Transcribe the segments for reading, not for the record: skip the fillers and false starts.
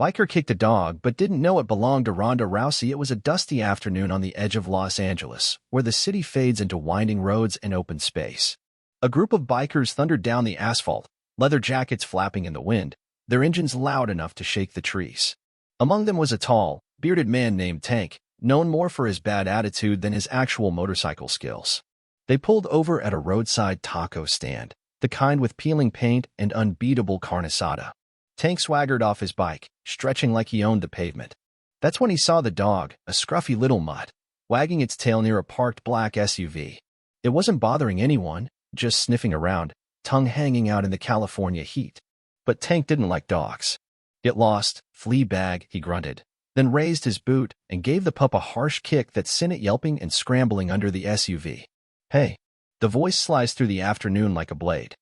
Biker kicked a dog but didn't know it belonged to Ronda Rousey. It was a dusty afternoon on the edge of Los Angeles, where the city fades into winding roads and open space. A group of bikers thundered down the asphalt, leather jackets flapping in the wind, their engines loud enough to shake the trees. Among them was a tall, bearded man named Tank, known more for his bad attitude than his actual motorcycle skills. They pulled over at a roadside taco stand, the kind with peeling paint and unbeatable carne asada. Tank swaggered off his bike, stretching like he owned the pavement. That's when he saw the dog, a scruffy little mutt, wagging its tail near a parked black SUV. It wasn't bothering anyone, just sniffing around, tongue hanging out in the California heat. But Tank didn't like dogs. "Get lost, flea bag," he grunted, then raised his boot and gave the pup a harsh kick that sent it yelping and scrambling under the SUV. "Hey." The voice sliced through the afternoon like a blade.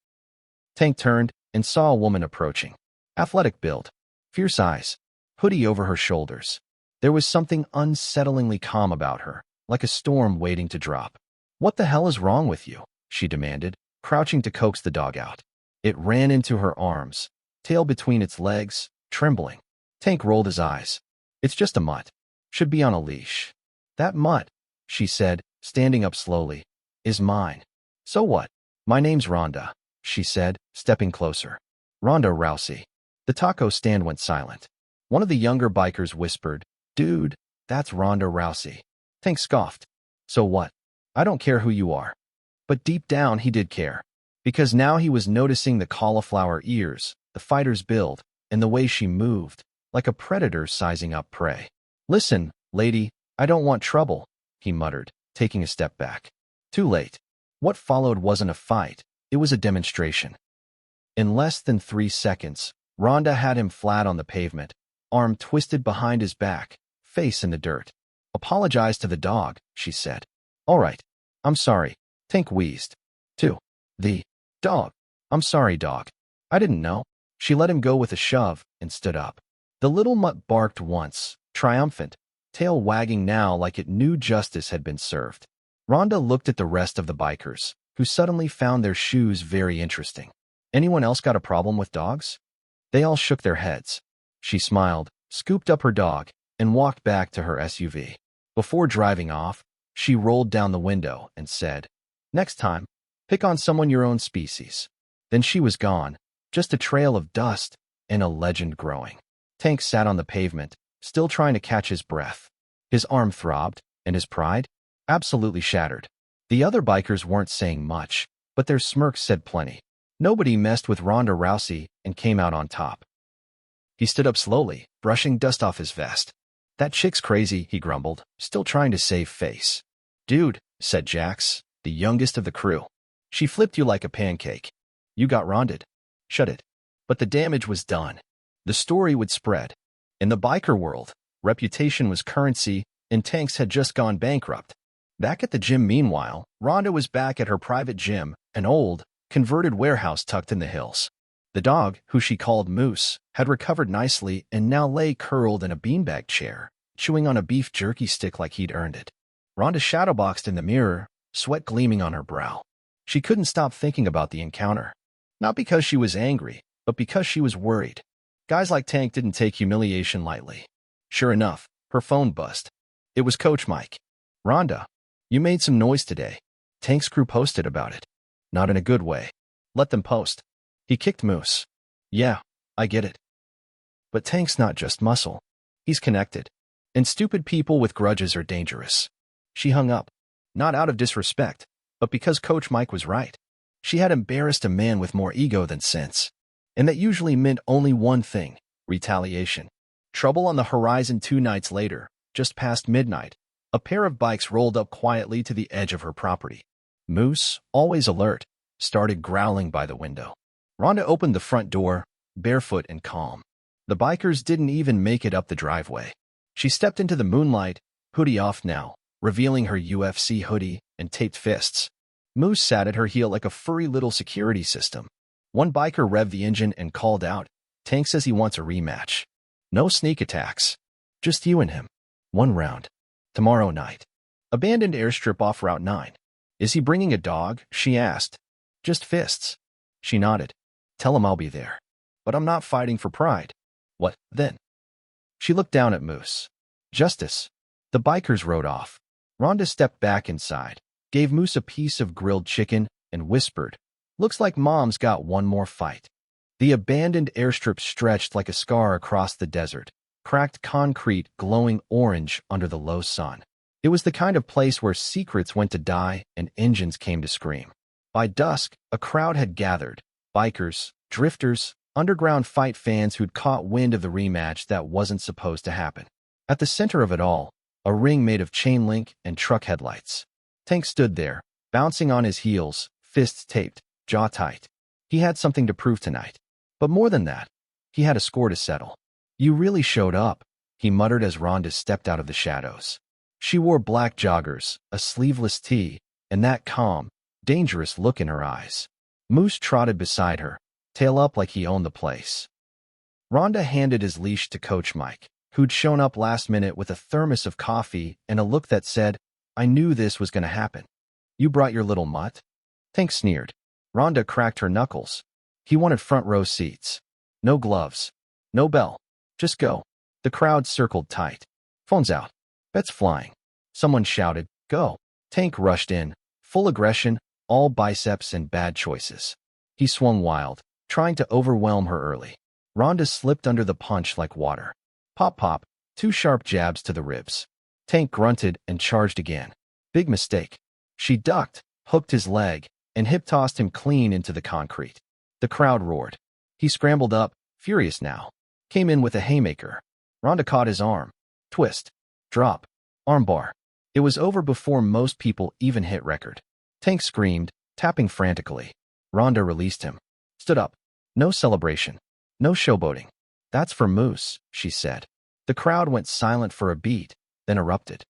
Tank turned and saw a woman approaching. Athletic build, fierce eyes, hoodie over her shoulders. There was something unsettlingly calm about her, like a storm waiting to drop. "What the hell is wrong with you?" she demanded, crouching to coax the dog out. It ran into her arms, tail between its legs, trembling. Tank rolled his eyes. "It's just a mutt. Should be on a leash." "That mutt," she said, standing up slowly, "is mine." "So what?" "My name's Ronda," she said, stepping closer. "Ronda Rousey." The taco stand went silent. One of the younger bikers whispered, "Dude, that's Ronda Rousey." Tank scoffed. "So what? I don't care who you are." But deep down he did care, because now he was noticing the cauliflower ears, the fighter's build, and the way she moved, like a predator sizing up prey. "Listen, lady, I don't want trouble," he muttered, taking a step back. Too late. What followed wasn't a fight, it was a demonstration. In less than 3 seconds, Ronda had him flat on the pavement, arm twisted behind his back, face in the dirt. "Apologize to the dog," she said. "All right. I'm sorry." Tank wheezed. "To the dog. I'm sorry, dog. I didn't know." She let him go with a shove and stood up. The little mutt barked once, triumphant, tail wagging now like it knew justice had been served. Ronda looked at the rest of the bikers, who suddenly found their shoes very interesting. "Anyone else got a problem with dogs?" They all shook their heads. She smiled, scooped up her dog, and walked back to her SUV. Before driving off, she rolled down the window and said, "Next time, pick on someone your own species." Then she was gone, just a trail of dust and a legend growing. Tank sat on the pavement, still trying to catch his breath. His arm throbbed, and his pride? Absolutely shattered. The other bikers weren't saying much, but their smirks said plenty. Nobody messed with Ronda Rousey and came out on top. He stood up slowly, brushing dust off his vest. "That chick's crazy," he grumbled, still trying to save face. "Dude," said Jax, the youngest of the crew. "She flipped you like a pancake. You got ronded." "Shut it." But the damage was done. The story would spread. In the biker world, reputation was currency, and Tanks had just gone bankrupt. Back at the gym meanwhile, Ronda was back at her private gym, an old, converted warehouse tucked in the hills. The dog, who she called Moose, had recovered nicely and now lay curled in a beanbag chair, chewing on a beef jerky stick like he'd earned it. Ronda shadowboxed in the mirror, sweat gleaming on her brow. She couldn't stop thinking about the encounter. Not because she was angry, but because she was worried. Guys like Tank didn't take humiliation lightly. Sure enough, her phone buzzed. It was Coach Mike. "Ronda, you made some noise today." Tank's crew posted about it. "Not in a good way." "Let them post." He kicked Moose. "Yeah, I get it. But Tank's not just muscle. He's connected. And stupid people with grudges are dangerous." She hung up. Not out of disrespect, but because Coach Mike was right. She had embarrassed a man with more ego than sense. And that usually meant only one thing: retaliation. Trouble on the horizon 2 nights later, just past midnight. A pair of bikes rolled up quietly to the edge of her property. Moose, always alert, started growling by the window. Ronda opened the front door, barefoot and calm. The bikers didn't even make it up the driveway. She stepped into the moonlight, hoodie off now, revealing her UFC hoodie and taped fists. Moose sat at her heel like a furry little security system. One biker revved the engine and called out, "Tank says he wants a rematch. No sneak attacks. Just you and him. 1 round. Tomorrow night. Abandoned airstrip off Route 9. Is he bringing a dog?" she asked. "Just fists." She nodded. "Tell him I'll be there. But I'm not fighting for pride." "What, then?" She looked down at Moose. Justice. The bikers rode off. Ronda stepped back inside, gave Moose a piece of grilled chicken, and whispered, "Looks like Mom's got one more fight." The abandoned airstrip stretched like a scar across the desert, cracked concrete glowing orange under the low sun. It was the kind of place where secrets went to die and engines came to scream. By dusk, a crowd had gathered, bikers, drifters, underground fight fans who'd caught wind of the rematch that wasn't supposed to happen. At the center of it all, a ring made of chain link and truck headlights. Tank stood there, bouncing on his heels, fists taped, jaw tight. He had something to prove tonight. But more than that, he had a score to settle. "You really showed up," he muttered as Ronda stepped out of the shadows. She wore black joggers, a sleeveless tee, and that calm, dangerous look in her eyes. Moose trotted beside her, tail up like he owned the place. Ronda handed his leash to Coach Mike, who'd shown up last minute with a thermos of coffee and a look that said, "I knew this was going to happen." "You brought your little mutt?" Tank sneered. Ronda cracked her knuckles. He wanted front row seats. No gloves. No bell. Just go. The crowd circled tight. Phones out. Bets flying. Someone shouted, "Go." Tank rushed in, full aggression, all biceps and bad choices. He swung wild, trying to overwhelm her early. Ronda slipped under the punch like water. Pop pop, 2 sharp jabs to the ribs. Tank grunted and charged again. Big mistake. She ducked, hooked his leg, and hip-tossed him clean into the concrete. The crowd roared. He scrambled up, furious now. Came in with a haymaker. Ronda caught his arm. Twist. Drop. Armbar. It was over before most people even hit record. Tank screamed, tapping frantically. Ronda released him. Stood up. No celebration. No showboating. "That's for Moose," she said. The crowd went silent for a beat, then erupted.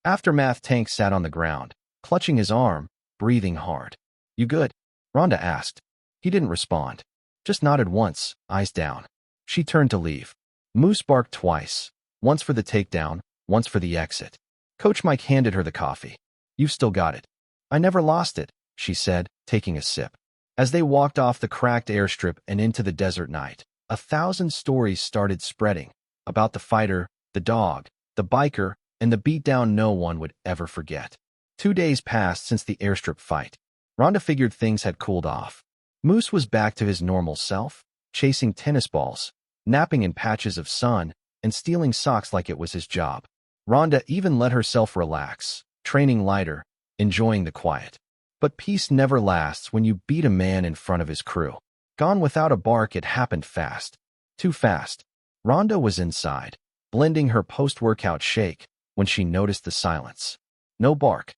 Aftermath. Tank sat on the ground, clutching his arm, breathing hard. "You good?" Ronda asked. He didn't respond. Just nodded once, eyes down. She turned to leave. Moose barked twice, once for the takedown, once for the exit. Coach Mike handed her the coffee. "You've still got it." "I never lost it," she said, taking a sip. As they walked off the cracked airstrip and into the desert night, 1,000 stories started spreading about the fighter, the dog, the biker, and the beatdown no one would ever forget. 2 days passed since the airstrip fight. Ronda figured things had cooled off. Moose was back to his normal self, chasing tennis balls, napping in patches of sun, and stealing socks like it was his job. Ronda even let herself relax, training lighter, enjoying the quiet. But peace never lasts when you beat a man in front of his crew. Gone without a bark, it happened fast. Too fast. Ronda was inside, blending her post-workout shake, when she noticed the silence. No bark.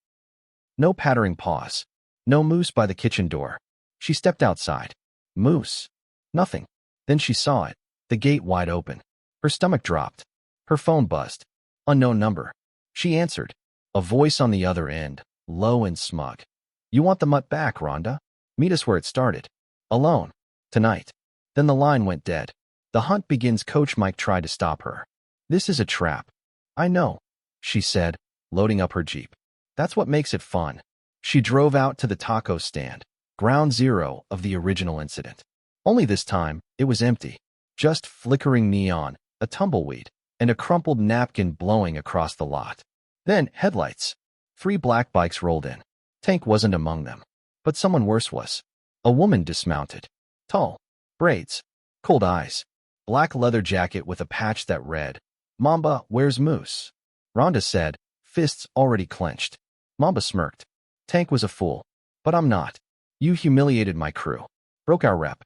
No pattering paws. No Moose by the kitchen door. She stepped outside. Moose. Nothing. Then she saw it. The gate wide open. Her stomach dropped. Her phone buzzed. Unknown number. She answered. A voice on the other end, low and smug. "You want the mutt back, Ronda? Meet us where it started. Alone. Tonight." Then the line went dead. "The hunt begins." Coach Mike tried to stop her. "This is a trap." "I know," she said, loading up her Jeep. "That's what makes it fun." She drove out to the taco stand, ground zero of the original incident. Only this time, it was empty. Just flickering neon, a tumbleweed, and a crumpled napkin blowing across the lot. Then, headlights. 3 black bikes rolled in. Tank wasn't among them. But someone worse was. A woman dismounted. Tall. Braids. Cold eyes. Black leather jacket with a patch that read, "Mamba, where's Moose?" Ronda said, fists already clenched. Mamba smirked. "Tank was a fool. But I'm not. You humiliated my crew. Broke our rep.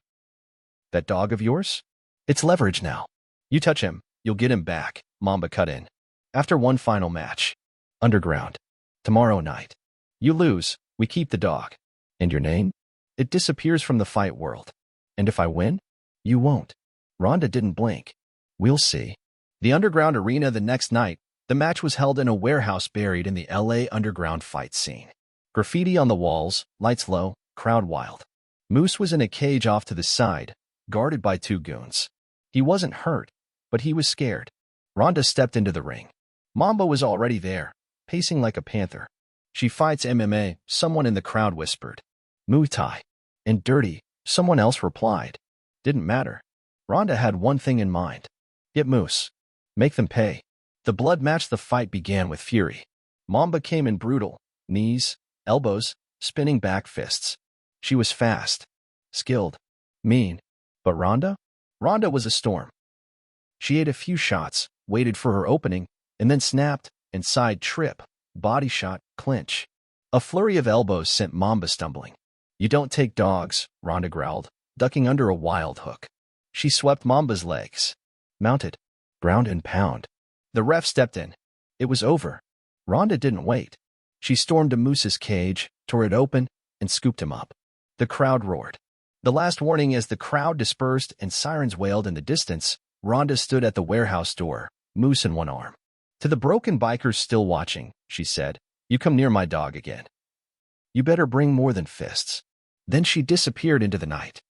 That dog of yours? It's leverage now. You touch him, you'll get him back," Mamba cut in. "After one final match. Underground. Tomorrow night. You lose, we keep the dog. And your name? It disappears from the fight world. And if I win? You won't." Ronda didn't blink. "We'll see." The underground arena the next night, the match was held in a warehouse buried in the LA underground fight scene. Graffiti on the walls, lights low, crowd wild. Moose was in a cage off to the side, guarded by 2 goons. He wasn't hurt, but he was scared. Ronda stepped into the ring. Mamba was already there, pacing like a panther. "She fights MMA," someone in the crowd whispered. "Muay Thai." "And dirty," someone else replied. Didn't matter. Ronda had one thing in mind. Get Moose. Make them pay. The blood match the fight began with fury. Mamba came in brutal, knees, elbows, spinning back fists. She was fast, skilled, mean. But Ronda? Ronda was a storm. She ate a few shots, waited for her opening, and then snapped, and side trip, body shot, clinch. A flurry of elbows sent Mamba stumbling. You don't take dogs, Ronda growled, ducking under a wild hook. She swept Mamba's legs. Mounted. Ground and pound. The ref stepped in. It was over. Ronda didn't wait. She stormed to Moose's cage, tore it open, and scooped him up. The crowd roared. The last warning as the crowd dispersed and sirens wailed in the distance, Ronda stood at the warehouse door, Moose in one arm. To the broken bikers still watching, she said, "You come near my dog again. You better bring more than fists." Then she disappeared into the night.